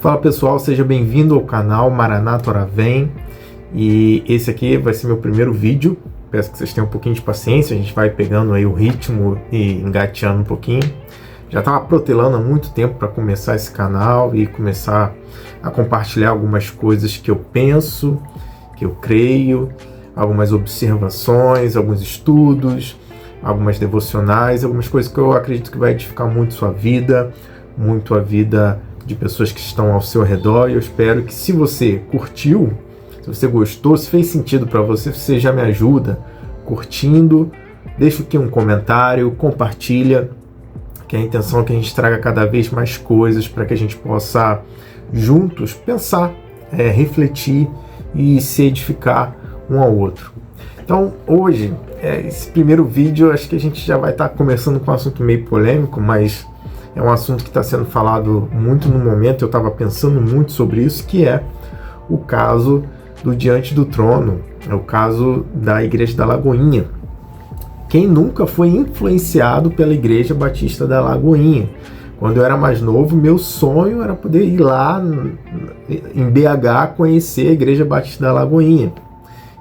Fala pessoal, seja bem-vindo ao canal Maranata Ora Vem. E esse aqui vai ser meu primeiro vídeo. Peço que vocês tenham um pouquinho de paciência, a gente vai pegando aí o ritmo e engateando um pouquinho. Já estava protelando há muito tempo para começar esse canal e começar a compartilhar algumas coisas que eu penso, que eu creio, algumas observações, alguns estudos, algumas devocionais, algumas coisas que eu acredito que vai edificar muito sua vida, muito a vida de pessoas que estão ao seu redor. E eu espero que, se você curtiu, se você gostou, se fez sentido para você, você já me ajuda curtindo, deixa aqui um comentário, compartilha, que a intenção é que a gente traga cada vez mais coisas para que a gente possa juntos pensar, refletir e se edificar um ao outro. Então hoje, esse primeiro vídeo, acho que a gente já vai estar começando com um assunto meio polêmico, mas é um assunto que está sendo falado muito no momento. Eu estava pensando muito sobre isso, que é o caso do Diante do Trono, é o caso da Igreja da Lagoinha. Quem nunca foi influenciado pela Igreja Batista da Lagoinha? Quando eu era mais novo, meu sonho era poder ir lá em BH conhecer a Igreja Batista da Lagoinha.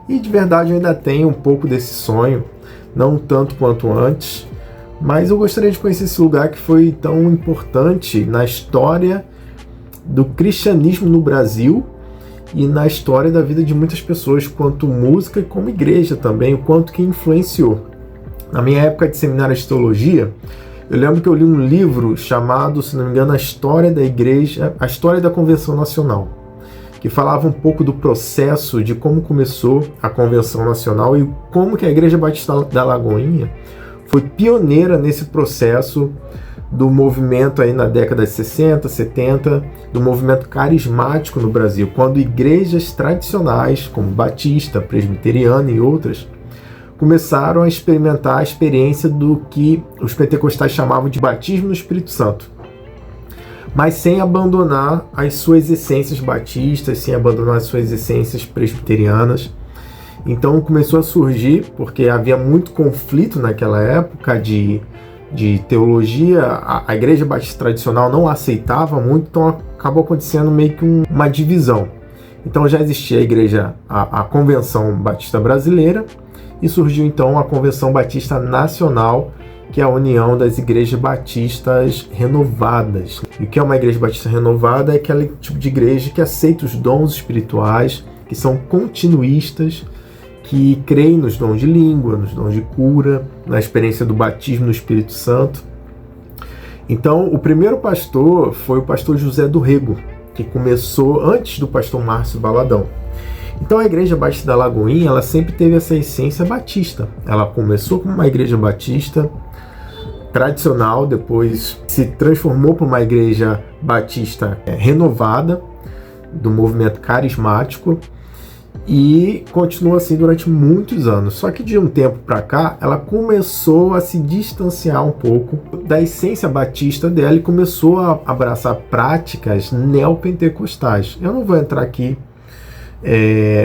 E de verdade eu ainda tenho um pouco desse sonho, não tanto quanto antes, mas eu gostaria de conhecer esse lugar que foi tão importante na história do cristianismo no Brasil e na história da vida de muitas pessoas, quanto música e como igreja também, o quanto que influenciou. Na minha época de seminário de teologia, eu lembro que eu li um livro chamado, se não me engano, A História da Igreja, A História da Convenção Nacional, que falava um pouco do processo de como começou a Convenção Nacional e como que a Igreja Batista da Lagoinha foi pioneira nesse processo do movimento aí na década de 60, 70, do movimento carismático no Brasil, quando igrejas tradicionais, como Batista, Presbiteriana e outras, começaram a experimentar a experiência do que os pentecostais chamavam de batismo no Espírito Santo, mas sem abandonar as suas essências batistas, sem abandonar as suas essências presbiterianas. Então começou a surgir, porque havia muito conflito naquela época de teologia, a Igreja Batista tradicional não aceitava muito, então acabou acontecendo meio que uma divisão. Então já existia a Convenção Batista Brasileira, e surgiu então a Convenção Batista Nacional, que é a união das igrejas batistas renovadas. E o que é uma igreja batista renovada? É aquele tipo de igreja que aceita os dons espirituais, que são continuistas, que creem nos dons de língua, nos dons de cura, na experiência do batismo no Espírito Santo. Então, o primeiro pastor foi o pastor José do Rego, que começou antes do pastor Márcio Valadão. Então, a Igreja Batista da Lagoinha, ela sempre teve essa essência batista. Ela começou como uma igreja batista tradicional, depois se transformou para uma igreja batista renovada, do movimento carismático, e continuou assim durante muitos anos. Só que de um tempo para cá, ela começou a se distanciar um pouco da essência batista dela e começou a abraçar práticas neopentecostais. Eu não vou entrar aqui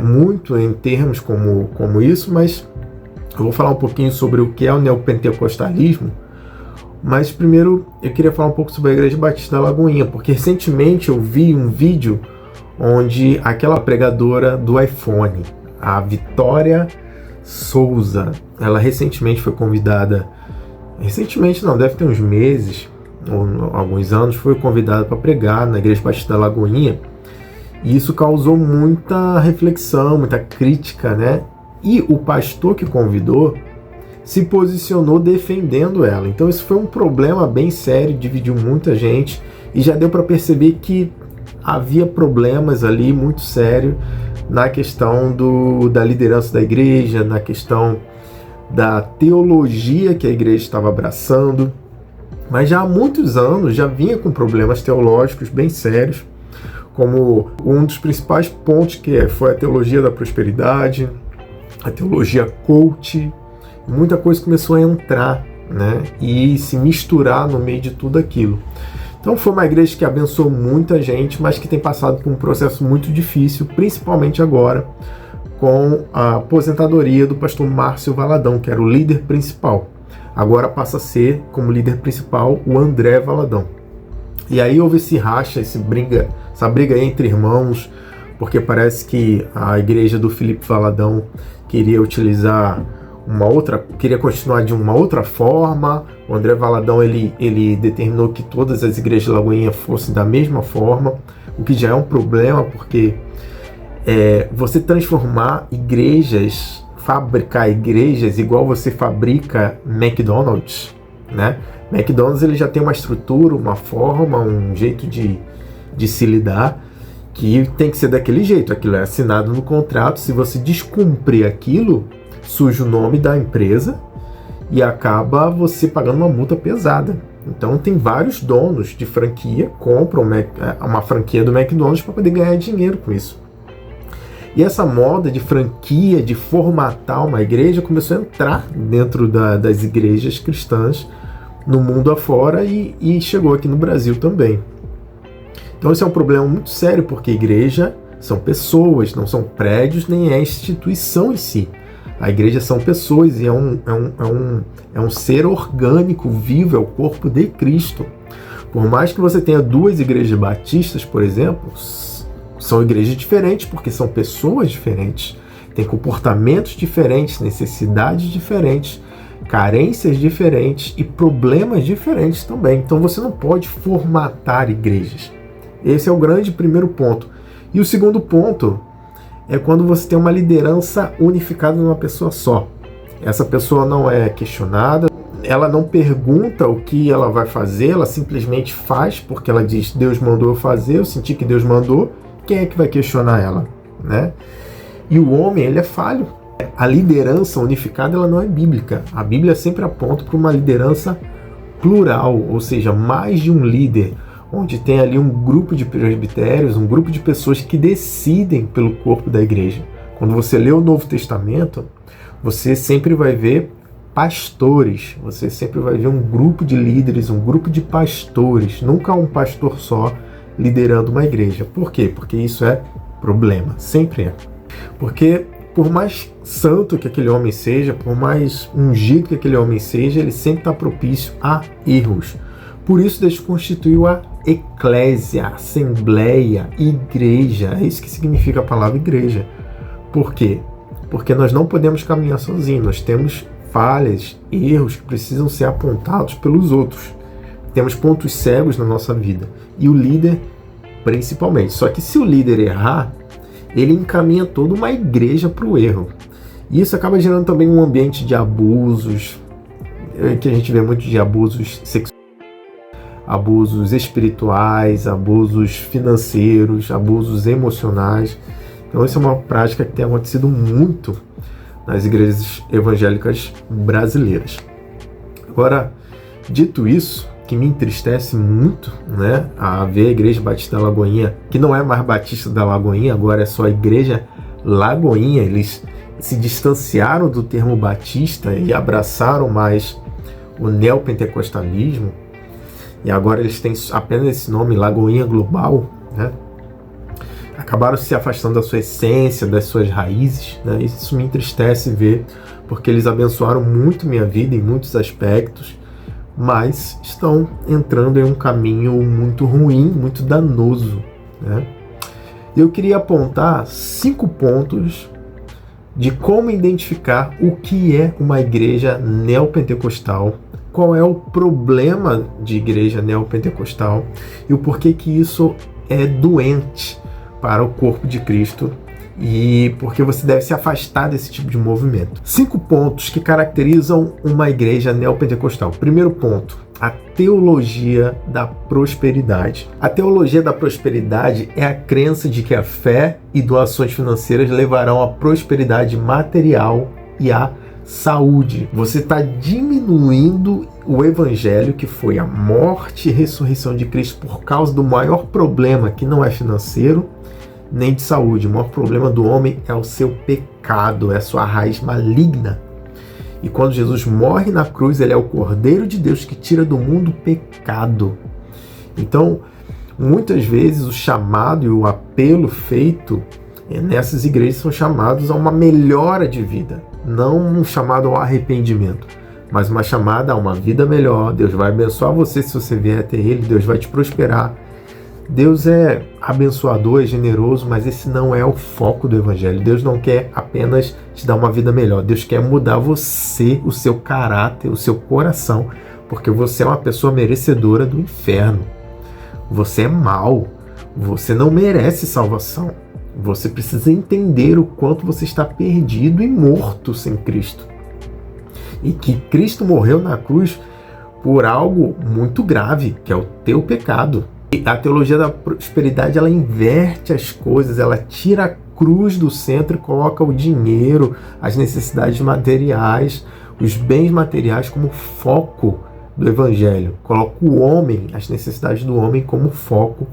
muito em termos como isso, mas eu vou falar um pouquinho sobre o que é o neopentecostalismo. Mas primeiro eu queria falar um pouco sobre a Igreja Batista da Lagoinha, porque recentemente eu vi um vídeo onde aquela pregadora do iPhone, a Vitória Souza, ela recentemente foi convidada, recentemente não, deve ter uns meses ou alguns anos, foi convidada para pregar na Igreja Batista da Lagoinha, e isso causou muita reflexão, muita crítica, né? E o pastor que convidou se posicionou defendendo ela. Então isso foi um problema bem sério, dividiu muita gente, e já deu para perceber que havia problemas ali muito sérios na questão da liderança da igreja, na questão da teologia que a igreja estava abraçando, mas já há muitos anos já vinha com problemas teológicos bem sérios, como um dos principais pontos que foi a teologia da prosperidade, a teologia coach. Muita coisa começou a entrar, né, e se misturar no meio de tudo aquilo. Então foi uma igreja que abençoou muita gente, mas que tem passado por um processo muito difícil, principalmente agora com a aposentadoria do pastor Márcio Valadão, que era o líder principal. Agora passa a ser, como líder principal, o André Valadão. E aí houve esse racha, essa briga entre irmãos, porque parece que a igreja do Felipe Valadão queria utilizar queria continuar de uma outra forma. O André Valadão ele determinou que todas as igrejas de Lagoinha fossem da mesma forma, o que já é um problema, porque você transformar igrejas, fabricar igrejas igual você fabrica McDonald's, né? McDonald's ele já tem uma estrutura, uma forma, um jeito de se lidar, que tem que ser daquele jeito. Aquilo é assinado no contrato. Se você descumprir aquilo, suja o nome da empresa e acaba você pagando uma multa pesada. Então tem vários donos de franquia compram uma franquia do McDonald's para poder ganhar dinheiro com isso. E essa moda de franquia, de formatar uma igreja, começou a entrar dentro das igrejas cristãs no mundo afora e chegou aqui no Brasil também. Então esse é um problema muito sério, porque igreja são pessoas, não são prédios, nem é instituição em si. A igreja são pessoas e é um ser orgânico, vivo, é o corpo de Cristo. Por mais que você tenha duas igrejas batistas, por exemplo, são igrejas diferentes, porque são pessoas diferentes, têm comportamentos diferentes, necessidades diferentes, carências diferentes e problemas diferentes também. Então você não pode formatar igrejas. Esse é o grande primeiro ponto. E o segundo ponto é quando você tem uma liderança unificada numa pessoa só. Essa pessoa não é questionada, ela não pergunta o que ela vai fazer, ela simplesmente faz porque ela diz: Deus mandou eu fazer, eu senti que Deus mandou, quem é que vai questionar ela, né? E o homem, ele é falho. A liderança unificada, ela não é bíblica. A Bíblia sempre aponta para uma liderança plural, ou seja, mais de um líder, onde tem ali um grupo de presbitérios, um grupo de pessoas que decidem pelo corpo da igreja. Quando você lê o Novo Testamento, você sempre vai ver pastores, você sempre vai ver um grupo de líderes, um grupo de pastores, nunca um pastor só liderando uma igreja. Por quê? Porque isso é problema, sempre é. Porque por mais santo que aquele homem seja, por mais ungido que aquele homem seja, ele sempre está propício a erros. Por isso Deus constituiu a eclésia, assembleia, igreja. É isso que significa a palavra igreja. Por quê? Porque nós não podemos caminhar sozinhos. Nós temos falhas, erros que precisam ser apontados pelos outros. Temos pontos cegos na nossa vida. E o líder, principalmente. Só que se o líder errar, ele encaminha toda uma igreja para o erro. E isso acaba gerando também um ambiente de abusos, que a gente vê muito de abusos sexuais, abusos espirituais, abusos financeiros, abusos emocionais. Então isso é uma prática que tem acontecido muito nas igrejas evangélicas brasileiras. Agora, dito isso, que me entristece muito, né, a ver a Igreja Batista da Lagoinha, que não é mais Batista da Lagoinha, agora é só a Igreja Lagoinha. Eles se distanciaram do termo batista e abraçaram mais o neopentecostalismo, e agora eles têm apenas esse nome, Lagoinha Global, né? Acabaram se afastando da sua essência, das suas raízes, né? Isso me entristece ver, porque eles abençoaram muito minha vida em muitos aspectos, mas estão entrando em um caminho muito ruim, muito danoso, né? Eu queria apontar 5 pontos de como identificar o que é uma igreja neopentecostal, qual é o problema de igreja neopentecostal e o porquê que isso é doente para o corpo de Cristo e porque você deve se afastar desse tipo de movimento. 5 pontos que caracterizam uma igreja neopentecostal. Primeiro ponto: a teologia da prosperidade. A teologia da prosperidade é a crença de que a fé e doações financeiras levarão à prosperidade material e à saúde. Você está diminuindo o evangelho, que foi a morte e ressurreição de Cristo, por causa do maior problema, que não é financeiro nem de saúde. O maior problema do homem é o seu pecado, é a sua raiz maligna. E quando Jesus morre na cruz, ele é o Cordeiro de Deus que tira do mundo o pecado. Então, muitas vezes o chamado e o apelo feito nessas igrejas são chamados a uma melhora de vida, não um chamado ao arrependimento. mas uma chamada a uma vida melhor. Deus vai abençoar você se você vier até Ele, Deus vai te prosperar. Deus é abençoador, é generoso, mas esse não é o foco do Evangelho. Deus não quer apenas te dar uma vida melhor. Deus quer mudar você, o seu caráter, o seu coração, porque você é uma pessoa merecedora do inferno. Você é mau. Você não merece salvação. Você precisa entender o quanto você está perdido e morto sem Cristo. E que Cristo morreu na cruz por algo muito grave, que é o teu pecado. E a teologia da prosperidade, ela inverte as coisas, ela tira a cruz do centro e coloca o dinheiro, as necessidades materiais, os bens materiais como foco do Evangelho. Coloca o homem, as necessidades do homem como foco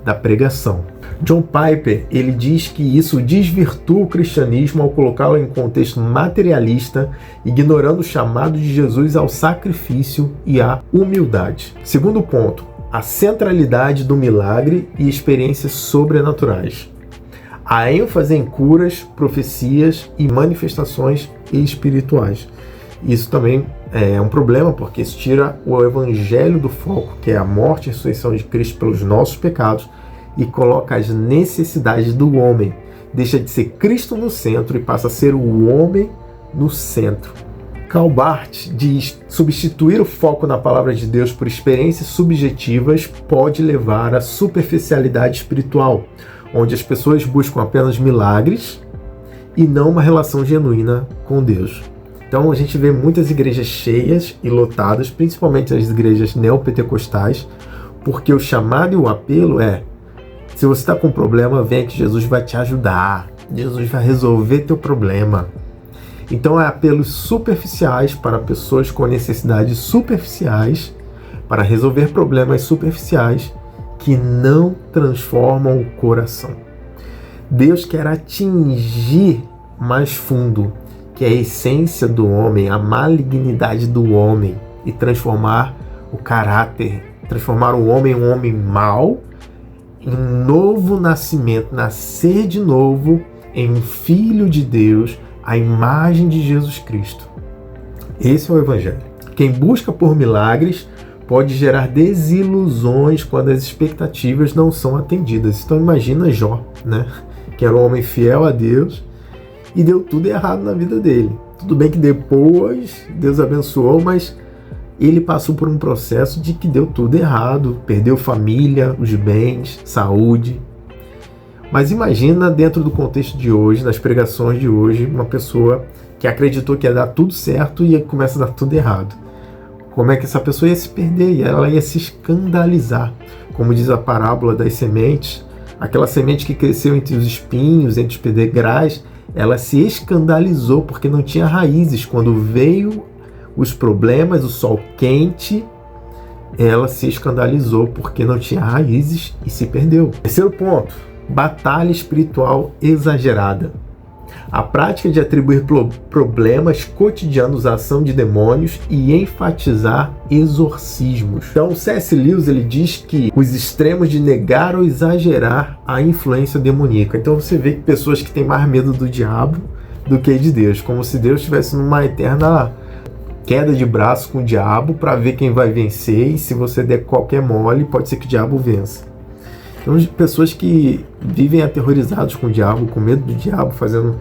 da pregação. John Piper, ele diz que isso desvirtua o cristianismo ao colocá-lo em contexto materialista, ignorando o chamado de Jesus ao sacrifício e à humildade. Segundo ponto, a centralidade do milagre e experiências sobrenaturais. A ênfase em curas, profecias e manifestações espirituais. Isso também é um problema, porque isso tira o evangelho do foco, que é a morte e a ressurreição de Cristo pelos nossos pecados, e coloca as necessidades do homem. Deixa de ser Cristo no centro e passa a ser o homem no centro. Karl Barth diz: substituir o foco na palavra de Deus por experiências subjetivas pode levar à superficialidade espiritual, onde as pessoas buscam apenas milagres e não uma relação genuína com Deus. Então a gente vê muitas igrejas cheias e lotadas, principalmente as igrejas neopentecostais, porque o chamado e o apelo é: se você está com um problema, venha que Jesus vai te ajudar, Jesus vai resolver teu problema. Então é apelos superficiais para pessoas com necessidades superficiais, para resolver problemas superficiais que não transformam o coração. Deus quer atingir mais fundo, que é a essência do homem, a malignidade do homem, e transformar o caráter, transformar o homem em um homem mau, em um novo nascimento, nascer de novo em um filho de Deus, a imagem de Jesus Cristo. Esse é o Evangelho. Quem busca por milagres pode gerar desilusões quando as expectativas não são atendidas. Então imagina Jó, né? Que era um homem fiel a Deus e deu tudo errado na vida dele. Tudo bem que depois Deus abençoou, mas ele passou por um processo de que deu tudo errado, perdeu família, os bens, saúde. Mas imagina, dentro do contexto de hoje, nas pregações de hoje, uma pessoa que acreditou que ia dar tudo certo e começa a dar tudo errado. Como é que essa pessoa ia se perder? E ela ia se escandalizar. Como diz a parábola das sementes, aquela semente que cresceu entre os espinhos, entre os pedregais, ela se escandalizou porque não tinha raízes. Quando veio os problemas, o sol quente, ela se escandalizou porque não tinha raízes e se perdeu. Terceiro ponto: batalha espiritual exagerada. A prática de atribuir problemas cotidianos à ação de demônios e enfatizar exorcismos. Então, C.S. Lewis, ele diz que os extremos de negar ou exagerar a influência demoníaca. Então você vê que pessoas que têm mais medo do diabo do que de Deus, como se Deus estivesse numa eterna queda de braço com o diabo para ver quem vai vencer, e se você der qualquer mole, pode ser que o diabo vença. Então, pessoas que vivem aterrorizados com o diabo, com medo do diabo, fazendo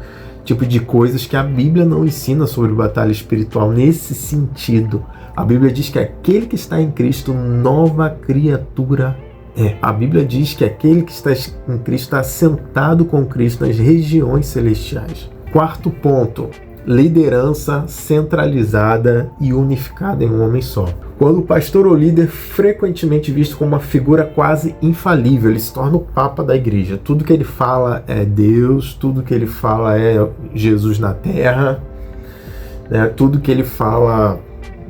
tipo de coisas que a Bíblia não ensina sobre batalha espiritual nesse sentido. A Bíblia diz que aquele que está em Cristo, nova criatura é. A Bíblia diz que aquele que está em Cristo está sentado com Cristo nas regiões celestiais. Quarto ponto: liderança centralizada e unificada em um homem só. Quando o pastor ou líder, frequentemente visto como uma figura quase infalível, ele se torna o papa da igreja. Tudo que ele fala é Deus, tudo que ele fala é Jesus na terra, né? Tudo que ele fala,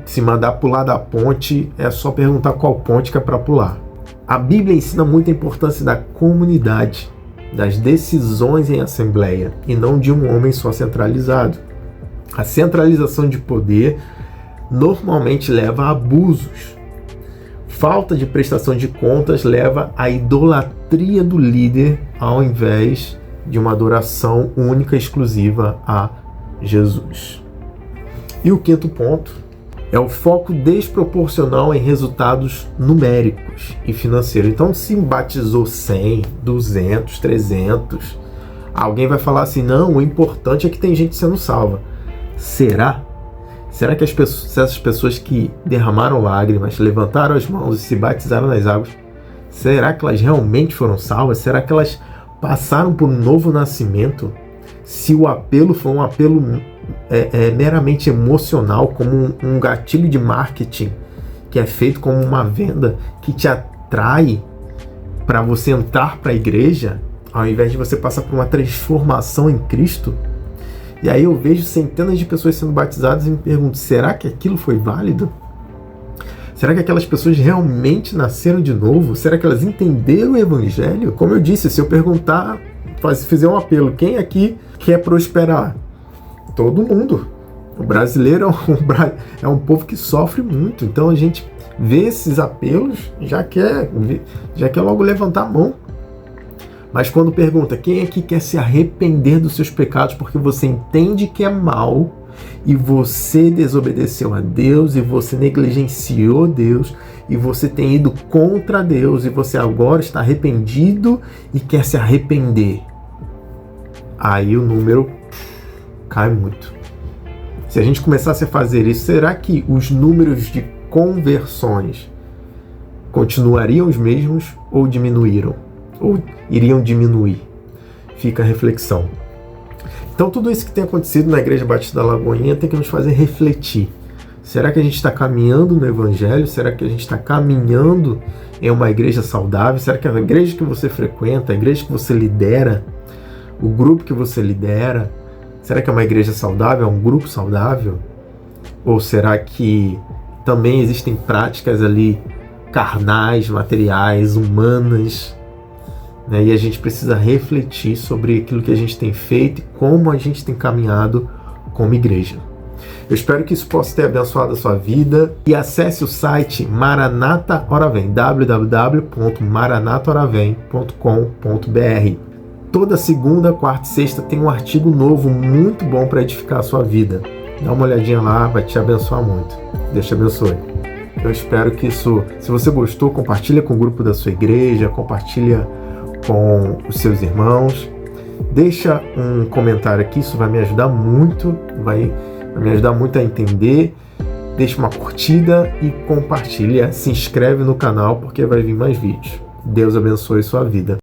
se mandar pular da ponte, é só perguntar qual ponte que é para pular. A Bíblia ensina muito a importância da comunidade, das decisões em assembleia, e não de um homem só centralizado. A centralização de poder normalmente leva a abusos. Falta de prestação de contas leva à idolatria do líder, ao invés de uma adoração única e exclusiva a Jesus. E o quinto ponto: É o foco desproporcional em resultados numéricos e financeiros. Então, se batizou 100, 200, 300, alguém vai falar assim, não, o importante é que tem gente sendo salva. Será? Será que essas pessoas que derramaram lágrimas, levantaram as mãos e se batizaram nas águas, será que elas realmente foram salvas? Será que elas passaram por um novo nascimento? Se o apelo foi um apelo meramente emocional, como um gatilho de marketing que é feito como uma venda que te atrai para você entrar para a igreja, ao invés de você passar por uma transformação em Cristo. E aí eu vejo centenas de pessoas sendo batizadas e me pergunto, será que aquilo foi válido? Será que aquelas pessoas realmente nasceram de novo? Será que elas entenderam o evangelho? Como eu disse, se eu perguntar, fizer um apelo, quem aqui quer prosperar? Todo mundo. O brasileiro é um povo que sofre muito. Então a gente vê esses apelos, já quer logo levantar a mão. Mas quando pergunta, quem aqui quer se arrepender dos seus pecados porque você entende que é mal e você desobedeceu a Deus e você negligenciou Deus e você tem ido contra Deus e você agora está arrependido e quer se arrepender? Aí o número cai muito. Se a gente começasse a fazer isso, será que os números de conversões continuariam os mesmos ou diminuíram? Ou iriam diminuir? Fica a reflexão. Então tudo isso que tem acontecido na Igreja Batista da Lagoinha tem que nos fazer refletir. Será que a gente está caminhando no Evangelho? Será que a gente está caminhando em uma igreja saudável? Será que a igreja que você frequenta, a igreja que você lidera, o grupo que você lidera, será que é uma igreja saudável? É um grupo saudável? Ou será que também existem práticas ali carnais, materiais, humanas, né? E a gente precisa refletir sobre aquilo que a gente tem feito e como a gente tem caminhado como igreja. Eu espero que isso possa ter abençoado a sua vida e acesse o site Maranata Ora Vem, www.maranataoravem.com.br. Toda segunda, quarta e sexta tem um artigo novo muito bom para edificar a sua vida. Dá uma olhadinha lá, vai te abençoar muito. Deus te abençoe. Eu espero que isso, se você gostou, compartilha com o grupo da sua igreja, compartilha com os seus irmãos. Deixa um comentário aqui, isso vai me ajudar muito, vai me ajudar muito a entender. Deixa uma curtida e compartilha. Se inscreve no canal porque vai vir mais vídeos. Deus abençoe sua vida.